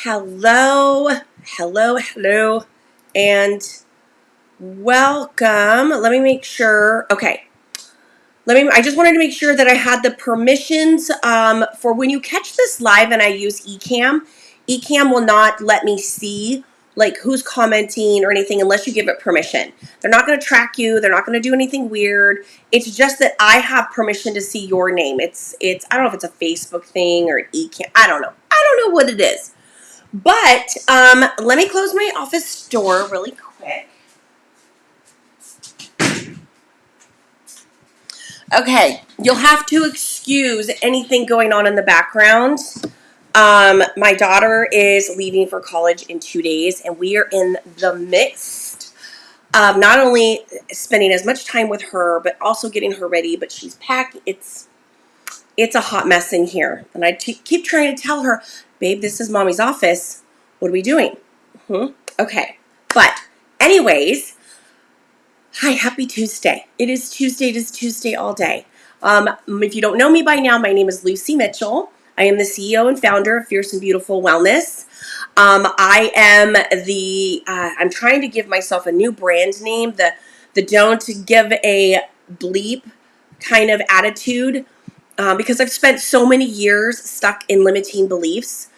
Hello, hello, and welcome. Let me make sure. Okay. I just wanted to make sure that I had the permissions for when you catch this live and I use ecamm. Ecamm will not let me see like who's commenting or anything unless you give it permission. They're not going to track you. They're not going to do anything weird. It's just that I have permission to see your name. It's I don't know if it's a Facebook thing or ecamm. I don't know. I don't know what it is. But let me close my office door really quick. Okay, you'll have to excuse anything going on in the background. My daughter is leaving for college in 2 days, and we are in the midst of not only spending as much time with her, but also getting her ready. But she's packing. It's a hot mess in here, and I keep trying to tell her, babe, this is mommy's office. What are we doing? Okay, but anyways. Hi, happy Tuesday. It is Tuesday. It is Tuesday all day. If you don't know me by now, my name is Lucy Mitchell. I am the CEO and founder of Fierce and Beautiful Wellness. I am I'm trying to give myself a new brand name, the don't give a bleep kind of attitude, because I've spent so many years stuck in limiting beliefs.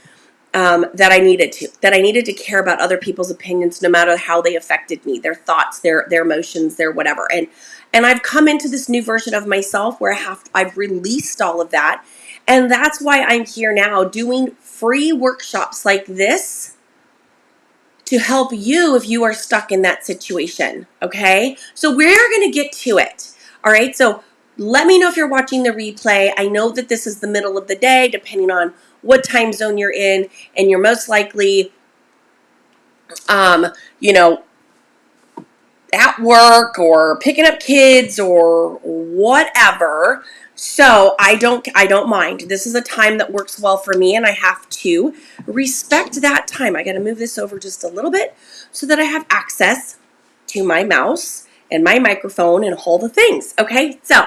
That I needed to care about other people's opinions, no matter how they affected me, their thoughts, their emotions, their whatever. And I've come into this new version of myself where I've released all of that. And that's why I'm here now doing free workshops like this to help you if you are stuck in that situation. Okay. So we're going to get to it. All right. So let me know if you're watching the replay. I know that this is the middle of the day, depending on what time zone you're in, and you're most likely, at work or picking up kids or whatever. So I don't mind. This is a time that works well for me, and I have to respect that time. I got to move this over just a little bit so that I have access to my mouse and my microphone and all the things. Okay, so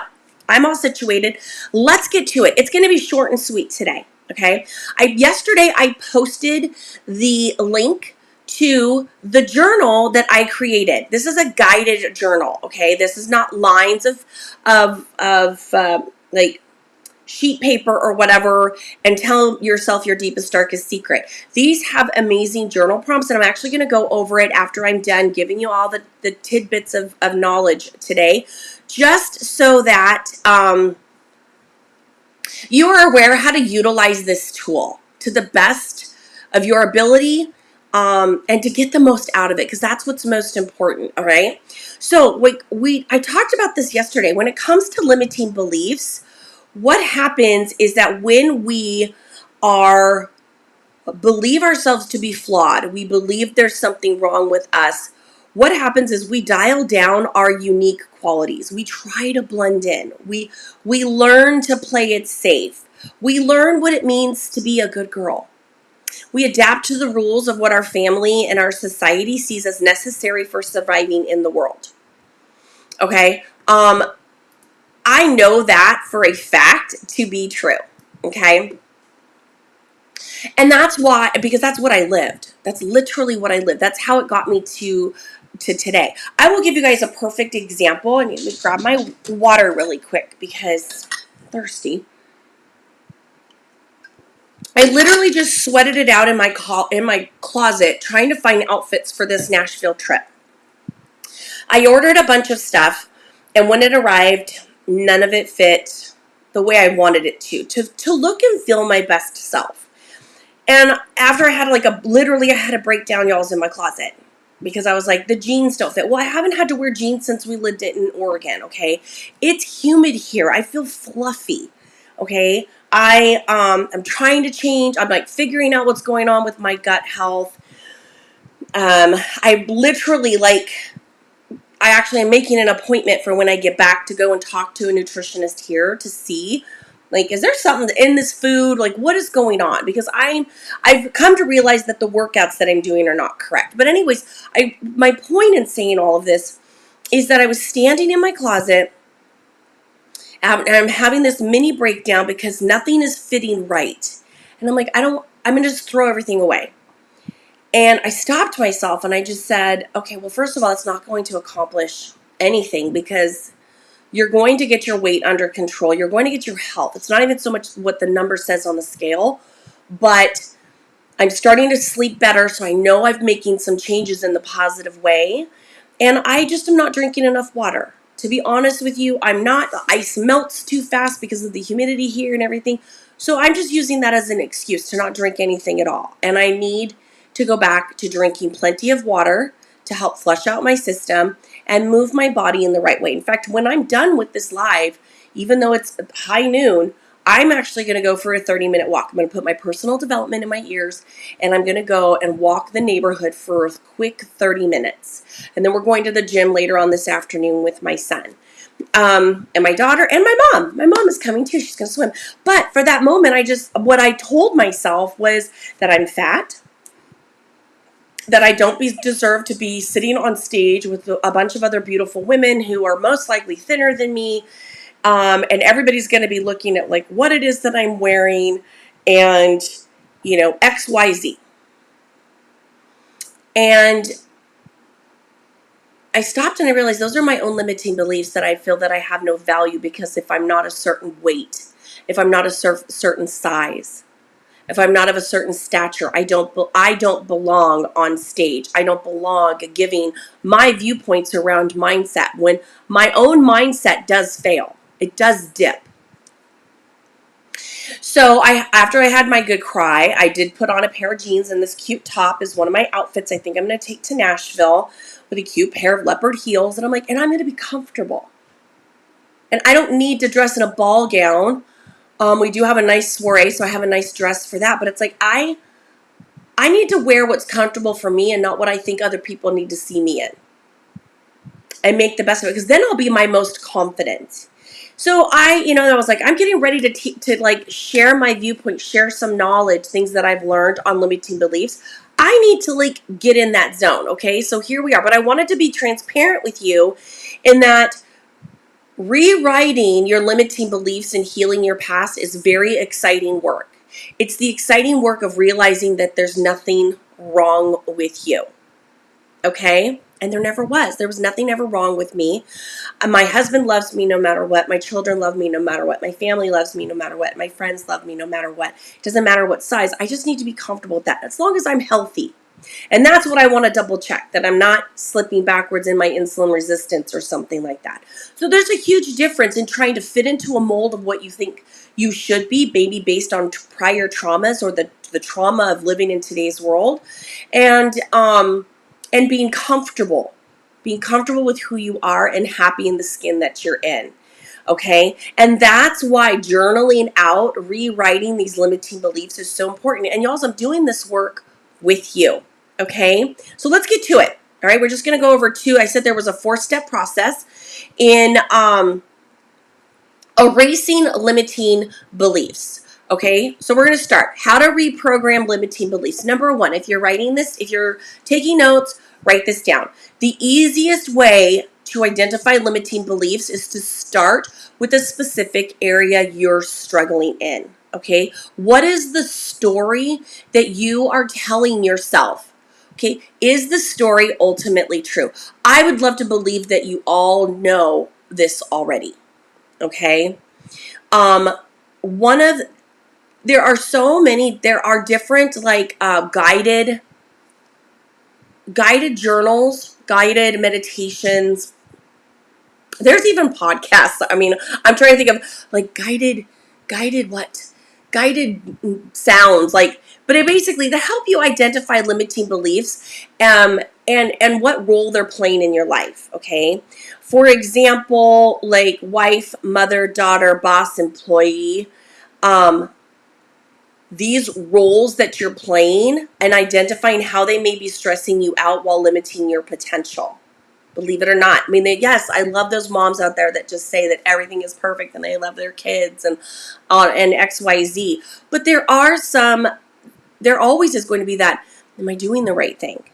I'm all situated. Let's get to it. It's going to be short and sweet today. Okay. Yesterday I posted the link to the journal that I created. This is a guided journal. Okay. This is not lines of like sheet paper or whatever, and tell yourself your deepest, darkest secret. These have amazing journal prompts, and I'm actually going to go over it after I'm done giving you all the tidbits of knowledge today, just so that, you are aware how to utilize this tool to the best of your ability, and to get the most out of it, because that's what's most important. All right. So I talked about this yesterday. When it comes to limiting beliefs, what happens is that when we believe ourselves to be flawed, we believe there's something wrong with us, what happens is we dial down our unique qualities. We try to blend in. We learn to play it safe. We learn what it means to be a good girl. We adapt to the rules of what our family and our society sees as necessary for surviving in the world. Okay? I know that for a fact to be true. Okay? And that's why, because that's what I lived. That's literally what I lived. That's how it got me to today. I will give you guys a perfect example, and let me grab my water really quick because I'm thirsty. I literally just sweated it out in my closet trying to find outfits for this Nashville trip. I ordered a bunch of stuff, and when it arrived, none of it fit the way I wanted it to look and feel my best self. And after I had I had a breakdown, y'all's, in my closet, because I was like, the jeans don't fit. Well, I haven't had to wear jeans since we lived in Oregon. Okay. It's humid here. I feel fluffy. Okay. I'm trying to change. I'm figuring out what's going on with my gut health. I actually am making an appointment for when I get back to go and talk to a nutritionist here to see, is there something in this food? What is going on? Because I've come to realize that the workouts that I'm doing are not correct. But anyways, my point in saying all of this is that I was standing in my closet, and I'm having this mini breakdown because nothing is fitting right. And I'm like, I'm going to just throw everything away. And I stopped myself and I just said, okay, well, first of all, it's not going to accomplish anything because you're going to get your weight under control. You're going to get your health. It's not even so much what the number says on the scale, but I'm starting to sleep better. So I know I'm making some changes in the positive way. And I just am not drinking enough water. To be honest with you, I'm not. The ice melts too fast because of the humidity here and everything. So I'm just using that as an excuse to not drink anything at all. And I need to go back to drinking plenty of water to help flush out my system and move my body in the right way. In fact, when I'm done with this live, even though it's high noon, I'm actually going to go for a 30-minute walk. I'm going to put my personal development in my ears, and I'm going to go and walk the neighborhood for a quick 30 minutes. And then we're going to the gym later on this afternoon with my son. And my daughter and my mom. My mom is coming too. She's going to swim. But for that moment, what I told myself was that I'm fat, that I don't deserve to be sitting on stage with a bunch of other beautiful women who are most likely thinner than me. And everybody's going to be looking at like what it is that I'm wearing and, XYZ. And I stopped and I realized those are my own limiting beliefs, that I feel that I have no value because if I'm not a certain weight, if I'm not a certain size, if I'm not of a certain stature, I don't belong on stage. I don't belong giving my viewpoints around mindset when my own mindset does fail. It does dip. So after I had my good cry, I did put on a pair of jeans, and this cute top is one of my outfits I think I'm going to take to Nashville, with a cute pair of leopard heels. And I'm like, and I'm going to be comfortable. And I don't need to dress in a ball gown. We do have a nice soiree, so I have a nice dress for that. But it's like I need to wear what's comfortable for me and not what I think other people need to see me in. And make the best of it, because then I'll be my most confident. So I was like, I'm getting ready to like share my viewpoint, share some knowledge, things that I've learned on limiting beliefs. I need to like get in that zone. Okay, so here we are. But I wanted to be transparent with you in that rewriting your limiting beliefs and healing your past is very exciting work. It's the exciting work of realizing that there's nothing wrong with you. Okay? And there never was. There was nothing ever wrong with me. My husband loves me no matter what. My children love me no matter what. My family loves me no matter what. My friends love me no matter what. It doesn't matter what size. I just need to be comfortable with that as long as I'm healthy. And that's what I want to double check, that I'm not slipping backwards in my insulin resistance or something like that. So there's a huge difference in trying to fit into a mold of what you think you should be, maybe based on prior traumas or the trauma of living in today's world, and being comfortable with who you are and happy in the skin that you're in. Okay. And that's why journaling out, rewriting these limiting beliefs is so important. And y'all, I'm doing this work with you. Okay. So let's get to it. All right. We're just going to go over I said there was a 4-step process in erasing limiting beliefs. Okay, so we're going to start. How to reprogram limiting beliefs. Number 1, if you're writing this, if you're taking notes, write this down. The easiest way to identify limiting beliefs is to start with a specific area you're struggling in. Okay, what is the story that you are telling yourself? Okay, is the story ultimately true? I would love to believe that you all know this already. Okay, there are different like guided guided journals, guided meditations. There's even podcasts. I mean, I'm trying to think of like guided sounds, like, but it basically they help you identify limiting beliefs and what role they're playing in your life. Okay, for example, like wife, mother, daughter, boss, employee. These roles that you're playing and identifying how they may be stressing you out while limiting your potential. Believe it or not. I mean, yes, I love those moms out there that just say that everything is perfect and they love their kids and XYZ. But there always is going to be that, am I doing the right thing?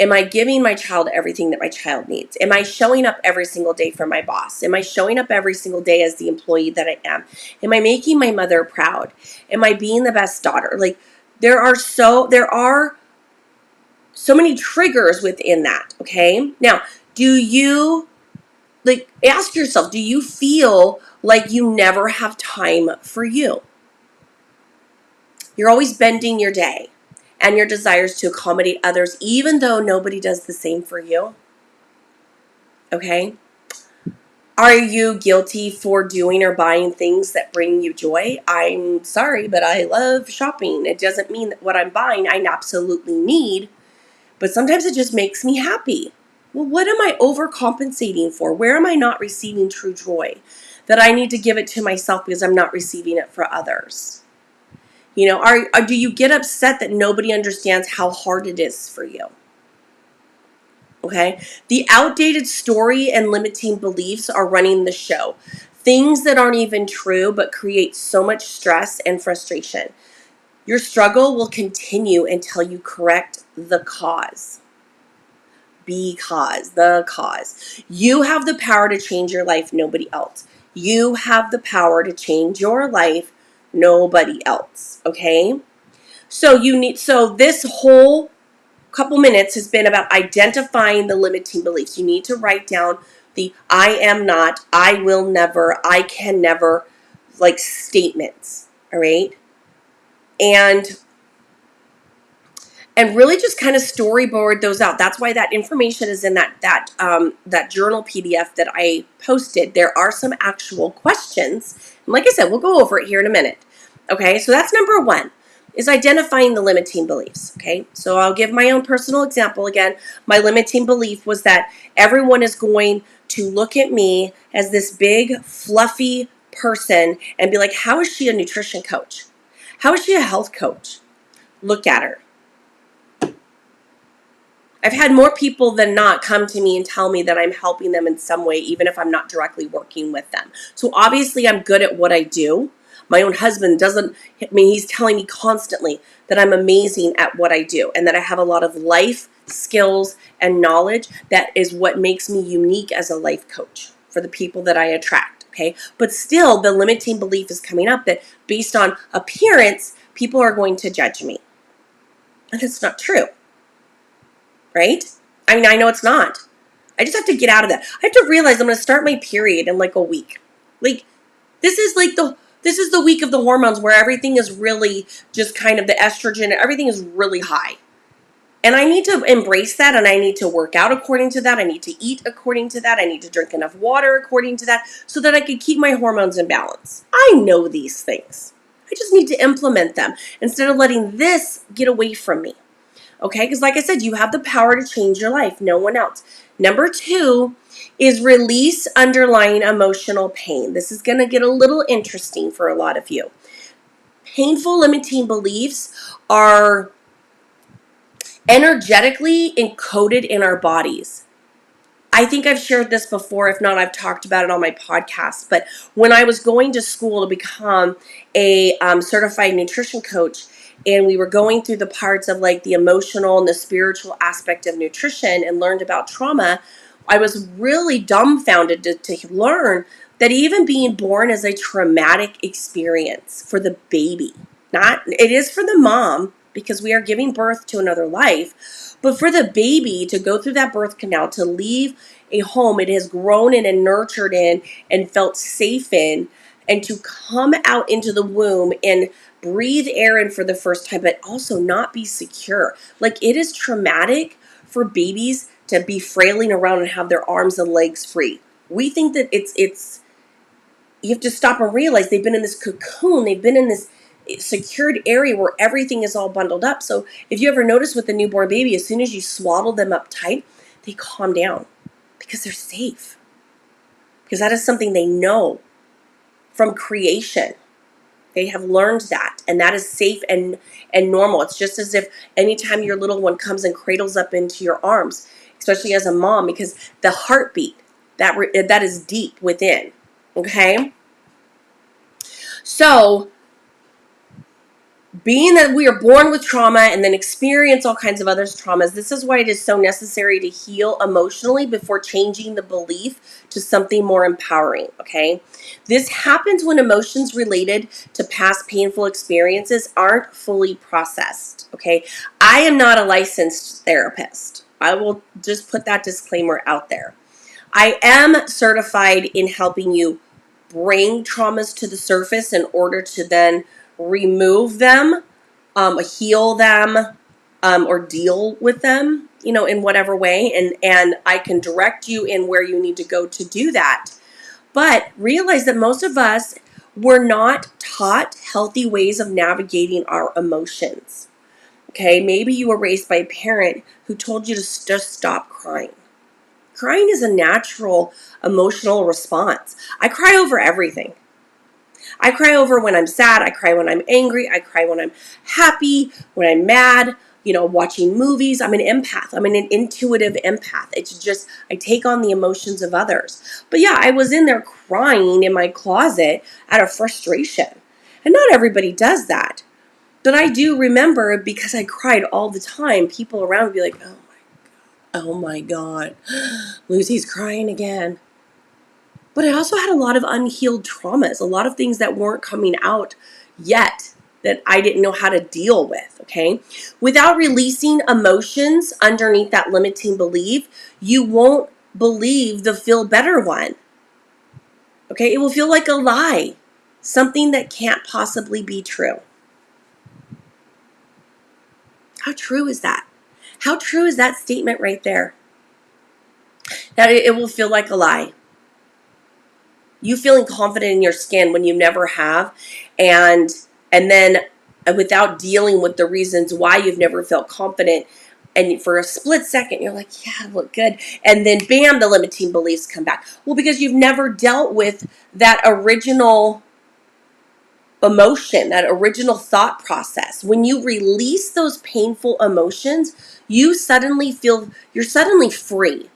Am I giving my child everything that my child needs? Am I showing up every single day for my boss? Am I showing up every single day as the employee that I am? Am I making my mother proud? Am I being the best daughter? Like, There are so many triggers within that, okay? Now, do you, like, ask yourself, do you feel like you never have time for you? You're always bending your day and your desires to accommodate others, even though nobody does the same for you, okay? Are you guilty for doing or buying things that bring you joy? I'm sorry, but I love shopping. It doesn't mean that what I'm buying I absolutely need, but sometimes it just makes me happy. Well, what am I overcompensating for? Where am I not receiving true joy? That I need to give it to myself because I'm not receiving it for others. You know, do you get upset that nobody understands how hard it is for you? Okay? The outdated story and limiting beliefs are running the show. Things that aren't even true but create so much stress and frustration. Your struggle will continue until you correct the cause. The cause. You have the power to change your life, nobody else. You have the power to change your life, nobody else. Okay? So this whole couple minutes has been about identifying the limiting beliefs. You need to write down the I am not, I will never, I can never, like, statements. All right? And really just kind of storyboard those out. That's why that information is in that journal PDF that I posted. There are some actual questions, and like I said, we'll go over it here in a minute. Okay, so that's number one, is identifying the limiting beliefs. Okay, so I'll give my own personal example again. My limiting belief was that everyone is going to look at me as this big, fluffy person and be like, how is she a nutrition coach? How is she a health coach? Look at her. I've had more people than not come to me and tell me that I'm helping them in some way, even if I'm not directly working with them. So obviously I'm good at what I do. My own husband he's telling me constantly that I'm amazing at what I do and that I have a lot of life skills and knowledge. That is what makes me unique as a life coach for the people that I attract, okay? But still, the limiting belief is coming up that based on appearance, people are going to judge me. And that's not true. Right? I mean, I know it's not. I just have to get out of that. I have to realize I'm going to start my period in like a week. Like, this is the week of the hormones where everything is really just kind of the estrogen, everything is really high. And I need to embrace that, and I need to work out according to that. I need to eat according to that. I need to drink enough water according to that so that I can keep my hormones in balance. I know these things. I just need to implement them instead of letting this get away from me. Okay, because like I said, you have the power to change your life, no one else. Number two is release underlying emotional pain. This is going to get a little interesting for a lot of you. Painful limiting beliefs are energetically encoded in our bodies. I think I've shared this before. If not, I've talked about it on my podcast. But when I was going to school to become a certified nutrition coach, and we were going through the parts of like the emotional and the spiritual aspect of nutrition and learned about trauma, I was really dumbfounded to learn that even being born is a traumatic experience for the baby. It is for the mom because we are giving birth to another life, but for the baby to go through that birth canal, to leave a home it has grown in and nurtured in and felt safe in, and to come out into the womb and breathe air in for the first time, but also not be secure. Like, it is traumatic for babies to be frailing around and have their arms and legs free. We think that it's you have to stop and realize they've been in this cocoon, they've been in this secured area where everything is all bundled up. So if you ever notice with a newborn baby, as soon as you swaddle them up tight, they calm down because they're safe. Because that is something they know from creation. They have learned that, and that is safe and normal. It's just as if anytime your little one comes and cradles up into your arms, especially as a mom, because the heartbeat, that is deep within, okay? So being that we are born with trauma and then experience all kinds of other traumas, this is why it is so necessary to heal emotionally before changing the belief to something more empowering, okay? This happens when emotions related to past painful experiences aren't fully processed, okay? I am not a licensed therapist. I will just put that disclaimer out there. I am certified in helping you bring traumas to the surface in order to then remove them, heal them, or deal with them, in whatever way. And I can direct you in where you need to go to do that. But realize that most of us were not taught healthy ways of navigating our emotions. Okay, maybe you were raised by a parent who told you to just stop crying. Crying is a natural emotional response. I cry over everything. I cry over when I'm sad. I cry when I'm angry. I cry when I'm happy, when I'm mad, watching movies. I'm an empath. I'm an intuitive empath. It's just, I take on the emotions of others. But yeah, I was in there crying in my closet out of frustration. And not everybody does that. But I do remember, because I cried all the time, people around would be like, oh my God, Lucy's crying again. But I also had a lot of unhealed traumas, a lot of things that weren't coming out yet that I didn't know how to deal with, okay? Without releasing emotions underneath that limiting belief, you won't believe the feel better one, okay? It will feel like a lie, something that can't possibly be true. How true is that? How true is that statement right there? That it will feel like a lie. You feeling confident in your skin when you never have, and then without dealing with the reasons why you've never felt confident, and for a split second you're like, yeah, I look good, and then bam, the limiting beliefs come back. Well, because you've never dealt with that original emotion, that original thought process. When you release those painful emotions, you're suddenly free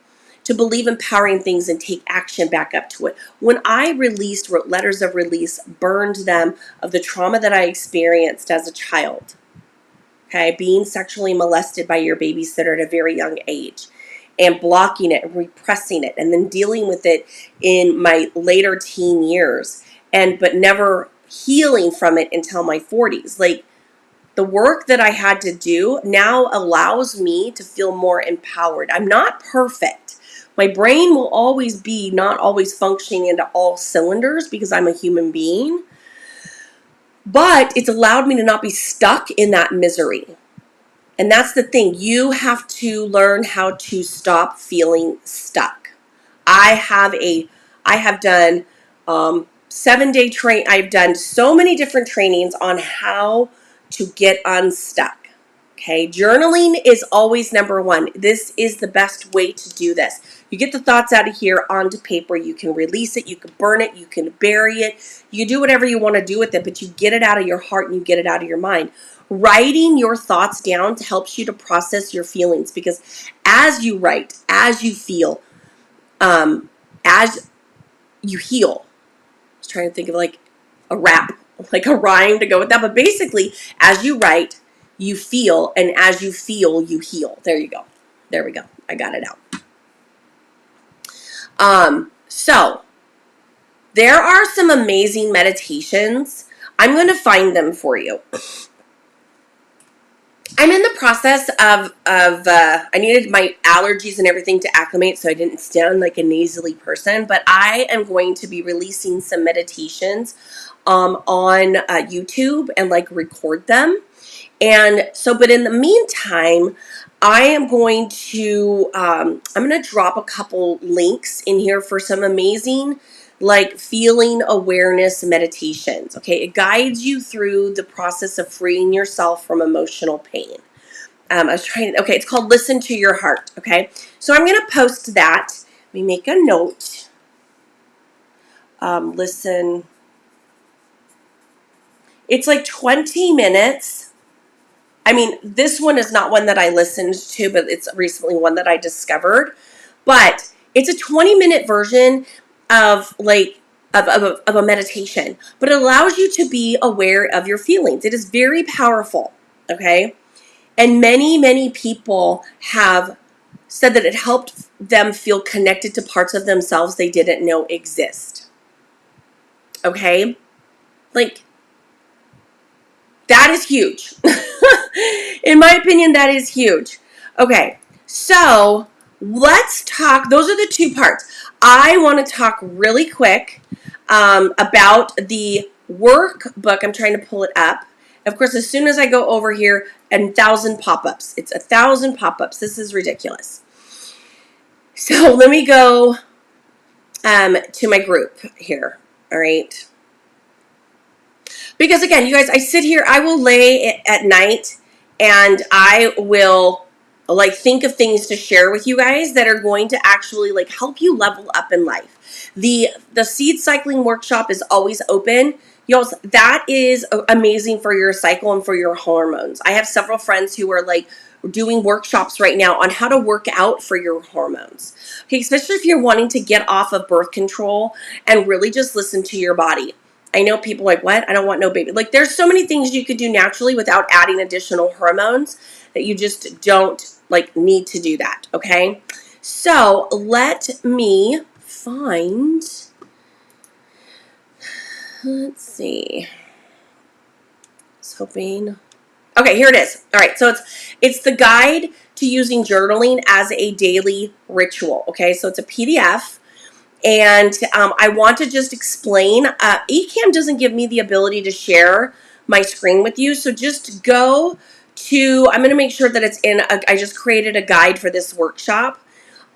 to believe empowering things and take action back up to it. When I wrote letters of release, burned them of the trauma that I experienced as a child, okay, being sexually molested by your babysitter at a very young age, and blocking it and repressing it, and then dealing with it in my later teen years, but never healing from it until my 40s. Like, the work that I had to do now allows me to feel more empowered. I'm not perfect. My brain will always be not always functioning into all cylinders because I'm a human being. But it's allowed me to not be stuck in that misery. And that's the thing. You have to learn how to stop feeling stuck. I have done 7-day train. I've done so many different trainings on how to get unstuck. Okay, journaling is always number one. This is the best way to do this. You get the thoughts out of here onto paper. You can release it. You can burn it. You can bury it. You can do whatever you want to do with it, but you get it out of your heart and you get it out of your mind. Writing your thoughts down helps you to process your feelings, because as you write, as you feel, as you heal. I was trying to think of like a rap, like a rhyme to go with that. But basically, as you write, you feel, and as you feel, you heal. There you go. There we go. I got it out. So there are some amazing meditations. I'm going to find them for you. I'm in the process of I needed my allergies and everything to acclimate so I didn't sound like a nasally person, but I am going to be releasing some meditations on YouTube and record them. And so, but in the meantime, I am going to drop a couple links in here for some amazing feeling awareness meditations. Okay, it guides you through the process of freeing yourself from emotional pain. It's called Listen to Your Heart. Okay, so I'm going to post that. Let me make a note. Listen. It's 20 minutes. I mean, this one is not one that I listened to, but it's recently one that I discovered. But it's a 20-minute version of of a meditation, but it allows you to be aware of your feelings. It is very powerful, okay? And many people have said that it helped them feel connected to parts of themselves they didn't know exist, okay? Like, that is huge. In my opinion, that is huge. Okay, so let's talk. Those are the two parts. I want to talk really quick about the workbook. I'm trying to pull it up. Of course, as soon as I go over here, 1,000 pop-ups. It's 1,000 pop-ups. This is ridiculous. So let me go to my group here. All right. Because again, you guys, I sit here, I will lay at night and I will like think of things to share with you guys that are going to actually like help you level up in life. The seed cycling workshop is always open. Y'all, that is amazing for your cycle and for your hormones. I have several friends who are like doing workshops right now on how to work out for your hormones. Okay, especially if you're wanting to get off of birth control and really just listen to your body. I know people like, what? I don't want no baby. Like, there's so many things you could do naturally without adding additional hormones that you just don't like need to do that, okay? So let me find, let's see. I was hoping. Okay, here it is. All right, so it's the guide to using journaling as a daily ritual, okay? So it's a PDF. And I want to just explain, ecamm doesn't give me the ability to share my screen with you. So just go to, I'm going to make sure that it's I just created a guide for this workshop.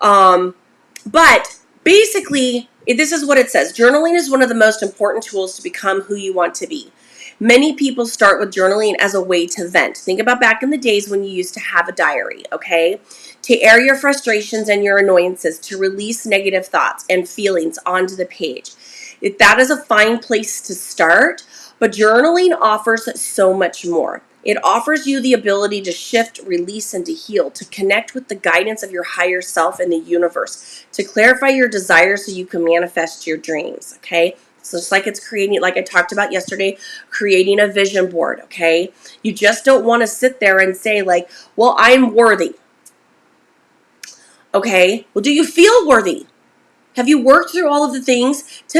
But basically, this is what it says. Journaling is one of the most important tools to become who you want to be. Many people start with journaling as a way to vent. Think about back in the days when you used to have a diary, okay? To air your frustrations and your annoyances, to release negative thoughts and feelings onto the page. That is a fine place to start, but journaling offers so much more. It offers you the ability to shift, release, and to heal, to connect with the guidance of your higher self and the universe, to clarify your desires so you can manifest your dreams, okay? So it's like it's creating, like I talked about yesterday, creating a vision board, okay? You just don't want to sit there and say like, well, I'm worthy. Okay, well, do you feel worthy? Have you worked through all of the things to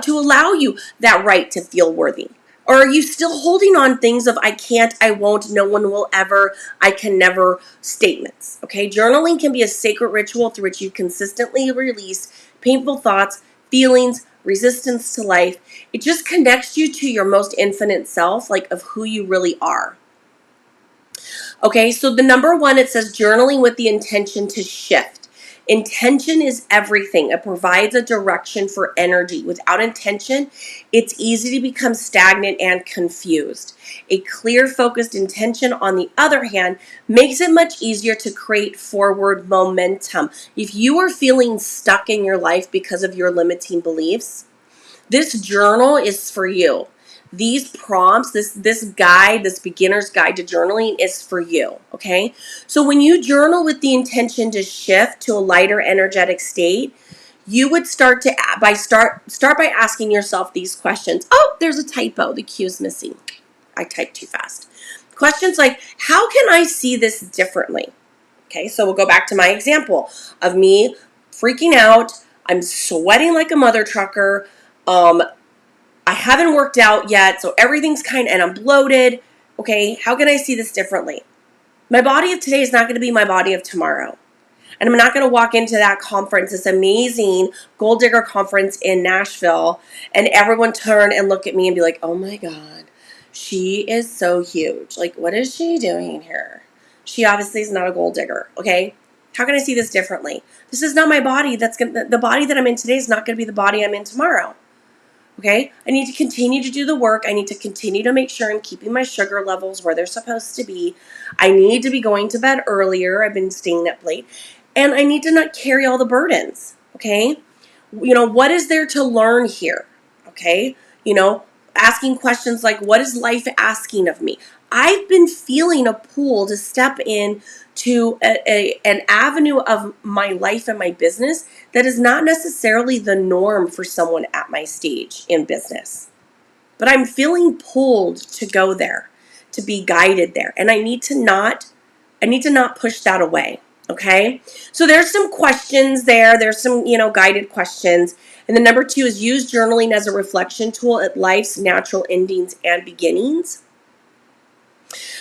allow you that right to feel worthy? Or are you still holding on things of I can't, I won't, no one will ever, I can never statements? Okay, journaling can be a sacred ritual through which you consistently release painful thoughts, feelings, resistance to life. It just connects you to your most infinite self, like of who you really are. Okay, so the number one, it says journaling with the intention to shift. Intention is everything. It provides a direction for energy. Without intention, it's easy to become stagnant and confused. A clear, focused intention, on the other hand, makes it much easier to create forward momentum. If you are feeling stuck in your life because of your limiting beliefs, this journal is for you. These prompts, this guide, this beginner's guide to journaling is for you, okay? So when you journal with the intention to shift to a lighter energetic state, you would start by asking yourself these questions. Oh, there's a typo. The Q is missing. I typed too fast. Questions like, how can I see this differently? Okay, so we'll go back to my example of me freaking out. I'm sweating like a mother trucker. I haven't worked out yet, so everything's and I'm bloated. Okay, how can I see this differently? My body of today is not going to be my body of tomorrow. And I'm not going to walk into that conference, this amazing Gold Digger conference in Nashville, and everyone turn and look at me and be like, oh my God, she is so huge. Like, what is she doing here? She obviously is not a gold digger, okay? How can I see this differently? This is not my body. The body that I'm in today is not going to be the body I'm in tomorrow. Okay, I need to continue to do the work. I need to continue to make sure I'm keeping my sugar levels where they're supposed to be. I need to be going to bed earlier. I've been staying up late. And I need to not carry all the burdens. Okay, what is there to learn here? Okay, asking questions like, what is life asking of me? I've been feeling a pull to step in to an avenue of my life and my business that is not necessarily the norm for someone at my stage in business. But I'm feeling pulled to go there, to be guided there. And I need to not push that away. Okay. So there's some questions there. There's some, guided questions. And then number 2 is use journaling as a reflection tool at life's natural endings and beginnings.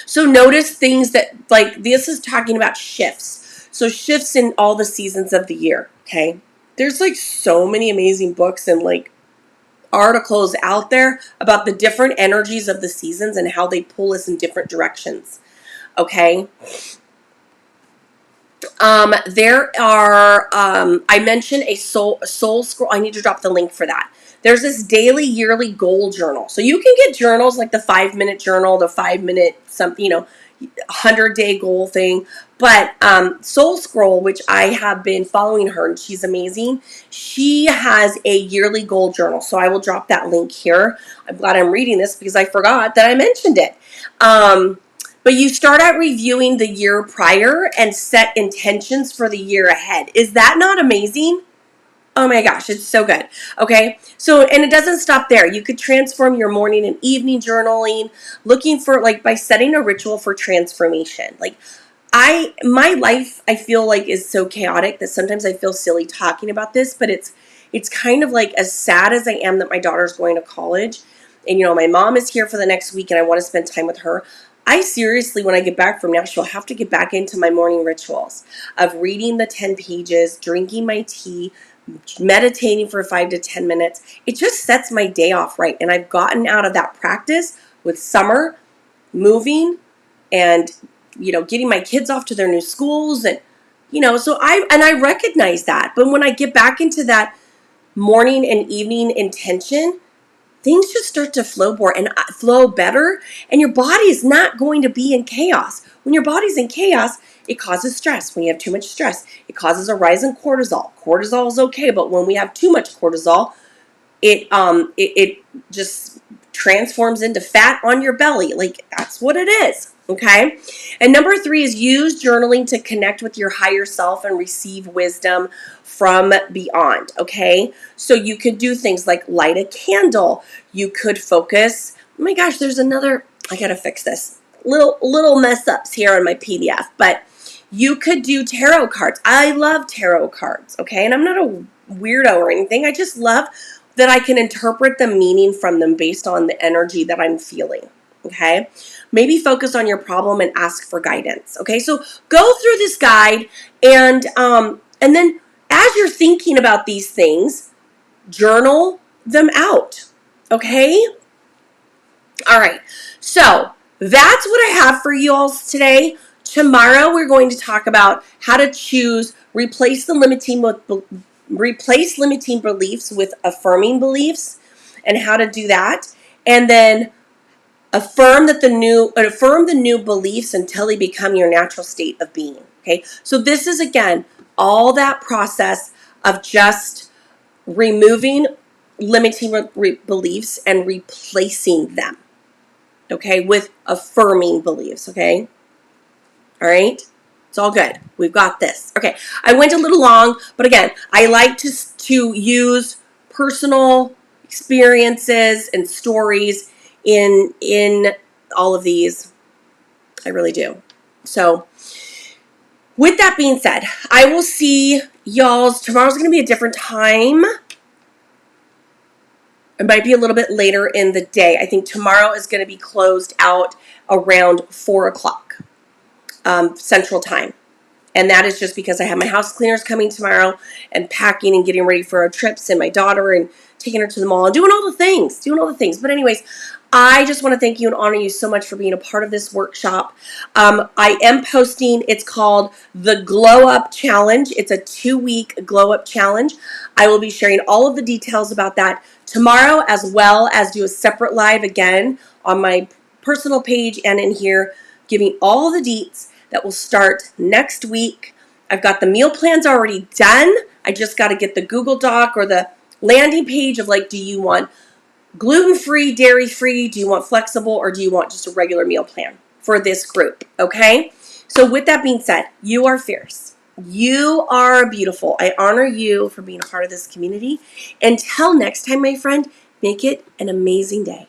So notice things that, like, this is talking about shifts. So shifts in all the seasons of the year. Okay. There's like so many amazing books and like articles out there about the different energies of the seasons and how they pull us in different directions. Okay. There are, I mentioned a soul scroll. I need to drop the link for that. There's this daily, yearly goal journal. So you can get journals like the 5-minute journal, the 5-minute something, 100-day goal thing. But Soul Scroll, which I have been following her, and she's amazing. She has a yearly goal journal. So I will drop that link here. I'm glad I'm reading this because I forgot that I mentioned it. But you start out reviewing the year prior and set intentions for the year ahead. Is that not amazing? Oh my gosh, it's so good. Okay, so, and it doesn't stop there. You could transform your morning and evening journaling, looking for, like, by setting a ritual for transformation. Like, my life, I feel like, is so chaotic that sometimes I feel silly talking about this, but it's kind of like, as sad as I am that my daughter's going to college, and, my mom is here for the next week and I want to spend time with her. I seriously, when I get back from Nashville, have to get back into my morning rituals of reading the 10 pages, drinking my tea, meditating for 5 to 10 minutes. It just sets my day off right. And I've gotten out of that practice with summer, moving, and, getting my kids off to their new schools. And, so I recognize that. But when I get back into that morning and evening intention, things just start to flow better, and your body is not going to be in chaos. When your body's in chaos, it causes stress. When you have too much stress, it causes a rise in cortisol. Cortisol is okay, but when we have too much cortisol, it just transforms into fat on your belly. Like, that's what it is. Okay. And number 3 is use journaling to connect with your higher self and receive wisdom from beyond. Okay. So you could do things like light a candle. You could focus. Oh my gosh, there's another, I got to fix this. Little mess ups here on my PDF, but you could do tarot cards. I love tarot cards. Okay. And I'm not a weirdo or anything. I just love that I can interpret the meaning from them based on the energy that I'm feeling. Okay. Maybe focus on your problem and ask for guidance. Okay. So go through this guide, and then as you're thinking about these things, journal them out. Okay. All right. So that's what I have for you all today. Tomorrow we're going to talk about how to replace limiting beliefs with affirming beliefs, and how to do that. And then affirm the new beliefs until they become your natural state of being. Okay. So this is, again, all that process of just removing limiting beliefs and replacing them. Okay. With affirming beliefs. Okay. All right. It's all good. We've got this. Okay. I went a little long, but again, I like to use personal experiences and stories in all of these. I really do. So with that being said, I will see y'all's. Tomorrow's going to be a different time. It might be a little bit later in the day. I think tomorrow is going to be closed out around 4 o'clock Central Time. And that is just because I have my house cleaners coming tomorrow and packing and getting ready for our trips, and my daughter and taking her to the mall and doing all the things. But anyways, I just want to thank you and honor you so much for being a part of this workshop. I am posting, it's called the Glow Up Challenge. It's a 2-week Glow Up Challenge. I will be sharing all of the details about that tomorrow, as well as do a separate live again on my personal page and in here, giving all the deets that will start next week. I've got the meal plans already done. I just got to get the Google Doc or the landing page of, like, do you want gluten-free, dairy-free? Do you want flexible, or do you want just a regular meal plan for this group? Okay? So with that being said, you are fierce. You are beautiful. I honor you for being a part of this community. Until next time, my friend, make it an amazing day.